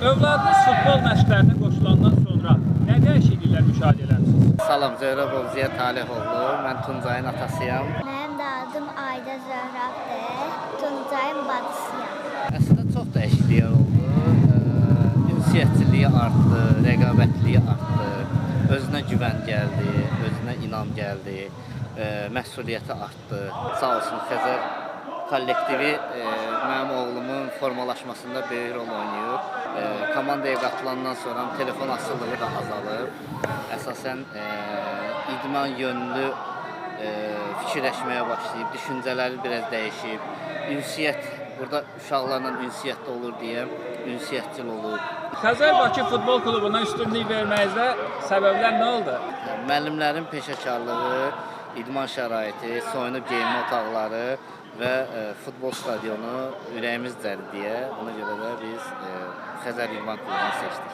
Övladınız futbol məşqlərinə qoşulandan sonra nə dəyişikliklər müşahidə eləmisiniz? Salam, Zöhrəbov Ziya Talihoğlu. Mən Tuncayın atasıyam. Mənim də adım Ayda Zöhrabdır. Tuncayın bacısıyam. Əslində çox dəyişikliklər oldu. Ünsiyyətçiliyi artdı, rəqabətliyi artdı. Özünə güvən gəldi, özünə inam gəldi, məsuliyyəti artdı. Sağ olsun Xəzər kollektivi mənim oğlumun formalaşmasında böyük rol oynayır. Komandaya qatılandan sonra telefon asılılığı da azalır. Əsasən idman yönlü fikirləşməyə başlayıb, düşüncələri biraz dəyişib. Ünsiyyət, burada uşaqlarla ünsiyyətdə olur deyə ünsiyyətçil olur. Xəzər Bakı Futbol Klubuna üstünlük verməyinizdə səbəblər nə oldu? Müəllimlərin peşəkarlığı, idman şəraiti, soyunub geyinmə otaqları və futbol stadionu ürəyimiz cəlb deyə, ona görə də biz Xəzər İdman Klubunu seçdik.